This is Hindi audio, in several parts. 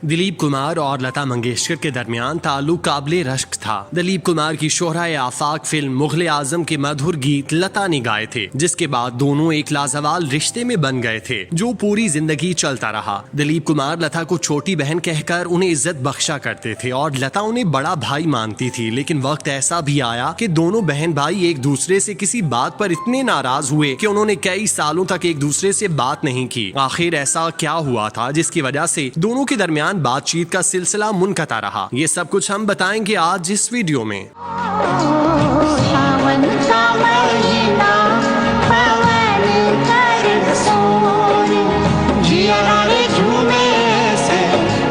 दिलीप कुमार और लता मंगेशकर के दरमियान ताल्लुक काबिले रश्क था। दिलीप कुमार की शोहराए आफाक फिल्म मुगले आजम के मधुर गीत लता ने गाए थे, जिसके बाद दोनों एक लाजवाल रिश्ते में बन गए थे जो पूरी जिंदगी चलता रहा। दिलीप कुमार लता को छोटी बहन कहकर उन्हें इज्जत बख्शा करते थे और लता उन्हें बड़ा भाई मानती थी। लेकिन वक्त ऐसा भी आया कि दोनों बहन भाई एक दूसरे से किसी बात पर इतने नाराज हुए कि उन्होंने कई सालों तक एक दूसरे से बात नहीं की। आखिर ऐसा क्या हुआ था जिसकी वजह से दोनों के दरमियान बातचीत का सिलसिला मुनक़ता रहा? ये सब कुछ हम बताएंगे आज इस वीडियो में। सावन का महीना पवन कर सोर, जिया रे झूमे से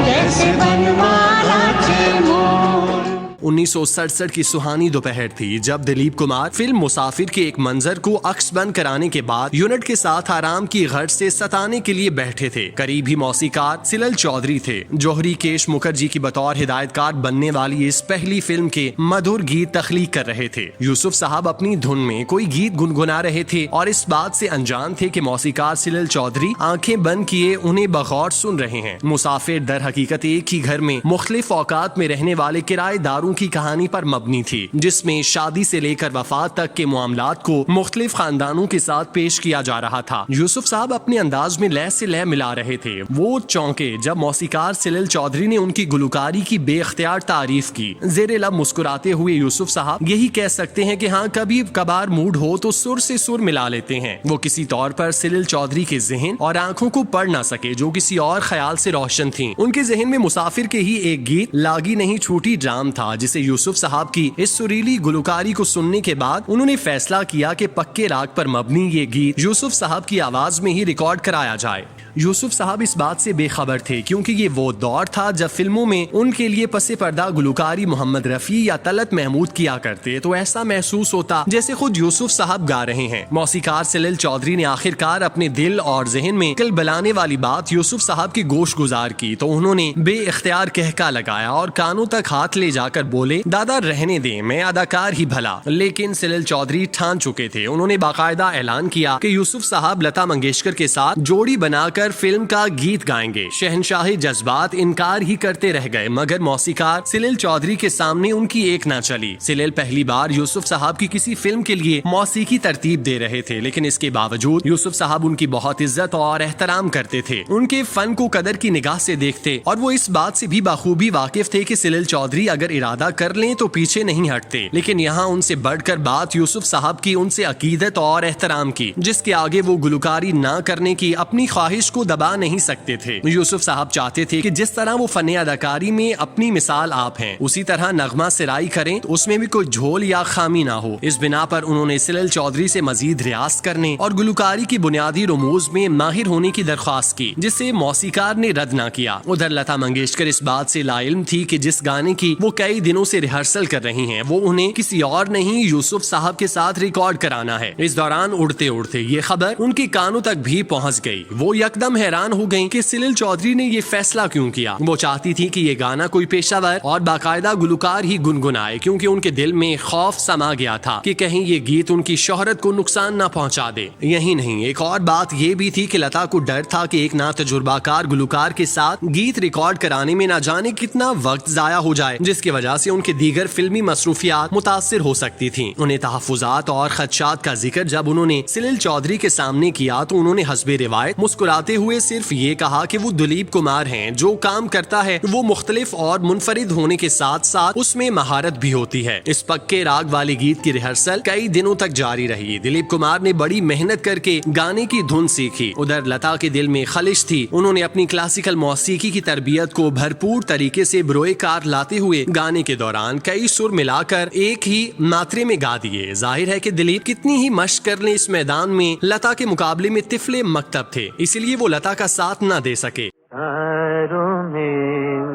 कैसे बनवाला के मोर। 1967 की सुहानी दोपहर थी जब दिलीप कुमार फिल्म मुसाफिर के एक मंजर को अक्स बंद कराने के बाद यूनिट के साथ आराम की गर्ज से सताने के लिए बैठे थे। करीबी मौसीकार सिलल चौधरी थे। जौहरी केश मुखर्जी की बतौर हिदायतकार बनने वाली इस पहली फिल्म के मधुर गीत तख्लीक कर रहे थे। यूसुफ साहब अपनी धुन में कोई गीत गुनगुना रहे थे और इस बात से अनजान थे कि मौसीकार सिलल चौधरी आंखें बंद किए उन्हें बगौर सुन रहे हैं। मुसाफिर दर हकीकत एक ही घर में मुख्तलिफ औकात में रहने वाले किराएदारों की कहानी पर मबनी थी, जिसमें शादी से लेकर वफात तक के मामलात को मुख्तलिफ खानदानों के साथ पेश किया जा रहा था। यूसुफ साहब अपने अंदाज में लय से लय मिला रहे थे। वो चौंके जब मौसीकार सिलल चौधरी ने उनकी गुलकारी की बेख्तियार तारीफ की। जेरे लब मुस्कुराते हुए यूसुफ साहब यही कह सकते हैं कि हाँ, कभी कभार मूड हो तो सुर से सुर मिला लेते हैं। वो किसी तौर पर सिलल चौधरी के जहन और आंखों को पढ़ ना सके जो किसी और ख्याल से रोशन थी। उनके जहन में मुसाफिर के ही एक गीत लागी नहीं छूटी जाम था, जिसे यूसुफ साहब की इस सुरीली गुलकारी को सुनने के बाद उन्होंने फैसला किया कि पक्के राग पर मबनी ये गीत यूसुफ साहब की आवाज में ही रिकॉर्ड कराया जाए। यूसुफ साहब इस बात से बेखबर थे क्योंकि ये वो दौर था जब फिल्मों में उनके लिए पसे पर्दा गुलकारी मोहम्मद रफी या तलत महमूद किया करते, तो ऐसा महसूस होता जैसे खुद यूसुफ साहब गा रहे हैं। मौसीकार सिलल चौधरी ने आखिरकार अपने दिल और जहन में कल बलाने वाली बात यूसुफ साहब की गोश गुजार की, तो उन्होंने बेइख्तियार कहका लगाया और कानों तक हाथ ले जाकर बोले, दादा रहने दे, मैं अदाकार ही भला। लेकिन सिलल चौधरी ठान चुके थे। उन्होंने बाकायदा ऐलान किया कि यूसुफ साहब लता मंगेशकर के साथ जोड़ी बनाकर फिल्म का गीत गाएंगे। शहनशाही जज्बात इनकार ही करते रह गए, मगर मौसीकार सिलल चौधरी के सामने उनकी एक ना चली। सिलल पहली बार यूसुफ साहब की किसी फिल्म के लिए मौसीकी तरतीब दे रहे थे, लेकिन इसके बावजूद यूसुफ साहब उनकी बहुत इज्जत और एहतराम करते थे। उनके फन को कदर की निगाह से देखते और वो इस बात से भी बाखूबी वाकिफ थे कि सिलल चौधरी अगर इरादा कर लें तो पीछे नहीं हटते। लेकिन यहाँ उनसे बढ़कर बात यूसुफ साहब की उनसे अकीदत और एहतराम की, जिसके आगे वो गुलकारी ना करने की अपनी ख्वाहिश को दबा नहीं सकते थे। यूसुफ साहब चाहते थे कि जिस तरह वो फन अदाकारी में अपनी मिसाल आप हैं, उसी तरह नगमा सिराई करें तो उसमें भी कोई झोल या खामी ना हो। इस बिना पर उन्होंने सिलल चौधरी से मजीद रियाज करने और गुलकारी की बुनियादी रुमूज में माहिर होने की दरख्वास्त की, जिसे मौसीकार ने रद्द ना किया। उधर लता मंगेशकर इस बात से लाइल्म थी कि जिस गाने की वो कई दिनों से रिहर्सल कर रही हैं, वो उन्हें किसी और नहीं यूसुफ साहब के साथ रिकॉर्ड कराना है। इस दौरान उड़ते उड़ते ये खबर उनके कानों तक भी पहुंच गई। वो यकदम हैरान हो गईं कि सिलल चौधरी ने ये फैसला क्यों किया। वो चाहती थी कि ये गाना कोई पेशावर और बाकायदा गुलकार ही गुनगुनाए, क्योंकि उनके दिल में खौफ समा गया था कि कहीं ये गीत उनकी शोहरत को नुकसान न पहुंचा दे। यही नहीं, एक और बात ये भी थी कि लता को डर था कि एक ना तजुर्बाकार गुलकार के साथ गीत रिकॉर्ड कराने में न जाने कितना वक्त जाया हो जाए, जिसकी वजह से उनके दीगर फिल्मी मसरूफियात मुतासिर हो सकती थी। उन्हें तहफुजात और खदशात का जिक्र जब उन्होंने सिलल चौधरी के सामने किया तो उन्होंने हस्बे रिवायत मुस्कुराते हुए सिर्फ ये कहा कि वो दिलीप कुमार हैं, जो काम करता है वो मुख्तलिफ और मुनफरिद होने के साथ साथ उसमें महारत भी होती है। इस पक्के राग वाले गीत की रिहर्सल कई दिनों तक जारी रही। दिलीप कुमार ने बड़ी मेहनत करके गाने की धुन सीखी। उधर लता के दिल में खलिश थी। उन्होंने अपनी क्लासिकल मौसीकी की तरबियत को भरपूर तरीके से बरोए कार लाते हुए गाने के दौरान कई सुर मिलाकर एक ही मात्रे में गा दिए। जाहिर है कि दिलीप कितनी ही मशक कर ले इस मैदान में लता के मुकाबले में तिफले मकतब थे, इसलिए वो लता का साथ न दे सके। तारों में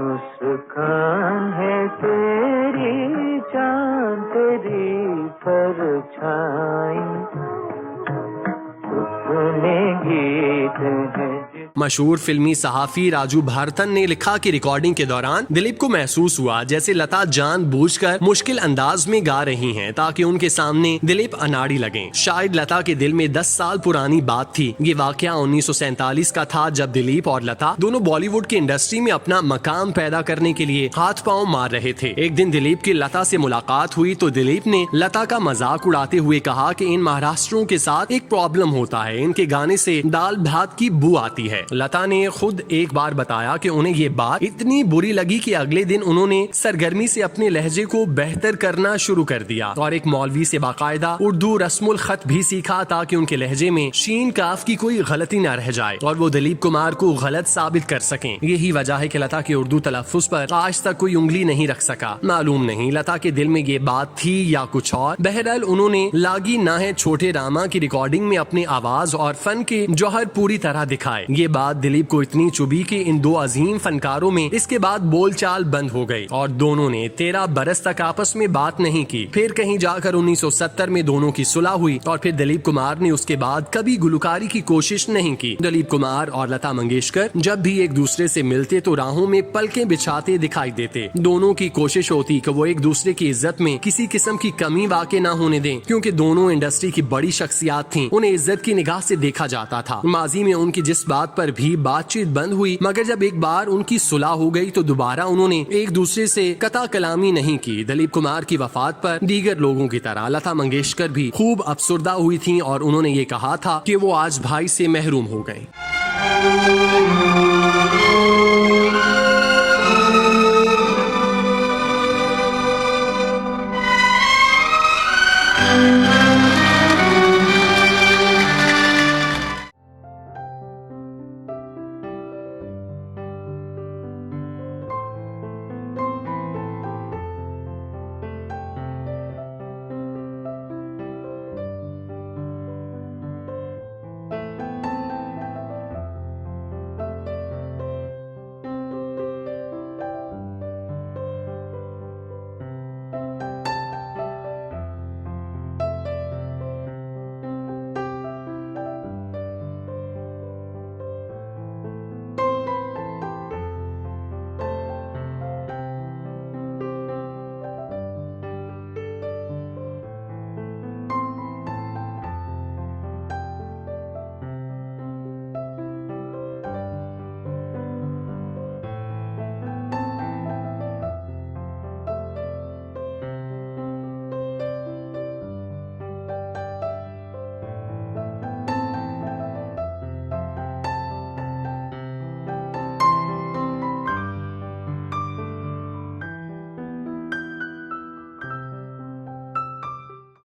मुस्कान है तेरी, चांद तेरी परछाई, अपने गीत है। मशहूर फिल्मी सहाफी राजू भारतन ने लिखा कि रिकॉर्डिंग के दौरान दिलीप को महसूस हुआ जैसे लता जानबूझकर मुश्किल अंदाज में गा रही हैं ताकि उनके सामने दिलीप अनाड़ी लगें। शायद लता के दिल में 10 साल पुरानी बात थी। ये वाकया 1947 का था जब दिलीप और लता दोनों बॉलीवुड की इंडस्ट्री में अपना मकाम पैदा करने के लिए हाथ पांव मार रहे थे। एक दिन दिलीप की लता से मुलाकात हुई तो दिलीप ने लता का मजाक उड़ाते हुए कहा कि इन महाराष्ट्रियों के साथ एक प्रॉब्लम होता है, इनके गाने से दाल भात की बू आती है। लता ने खुद एक बार बताया कि उन्हें ये बात इतनी बुरी लगी कि अगले दिन उन्होंने सरगर्मी से अपने लहजे को बेहतर करना शुरू कर दिया और एक मौलवी से बाकायदा उर्दू रस्मुल खत भी सीखा ताकि उनके लहजे में शीन काफ की कोई गलती न रह जाए और वो दिलीप कुमार को गलत साबित कर सकें। यही वजह है कि लता के उर्दू तलफ्फुज पर आज तक कोई उंगली नहीं रख सका। मालूम नहीं लता के दिल में ये बात थी या कुछ और। बहरहाल उन्होंने लागी ना है छोटे रामा की रिकॉर्डिंग में अपनी आवाज और फन के जौहर पूरी तरह दिखाए। ये बात दिलीप को इतनी चुभी कि इन दो अजीम फनकारों में इसके बाद बोलचाल बंद हो गई और दोनों ने 13 बरस तक आपस में बात नहीं की। फिर कहीं जाकर 1970 में दोनों की सुलह हुई और फिर दिलीप कुमार ने उसके बाद कभी गुलकारी की कोशिश नहीं की। दिलीप कुमार और लता मंगेशकर जब भी एक दूसरे से मिलते तो राहों में पलकें बिछाते दिखाई देते। दोनों की कोशिश होती कि वो एक दूसरे की इज्जत में किसी किस्म की कमी वाक़ई न होने दें, क्योंकि दोनों इंडस्ट्री की बड़ी शख्सियात थीं। उन्हें इज्जत की निगाह से देखा जाता था। माजी में उनकी जिस बात पर भी बातचीत बंद हुई, मगर जब एक बार उनकी सुलह हो गई तो दोबारा उन्होंने एक दूसरे से कता कलामी नहीं की। दिलीप कुमार की वफात पर दीगर लोगों की तरह लता मंगेशकर भी खूब अफसुर्दा हुई थीं और उन्होंने ये कहा था कि वो आज भाई से महरूम हो गए।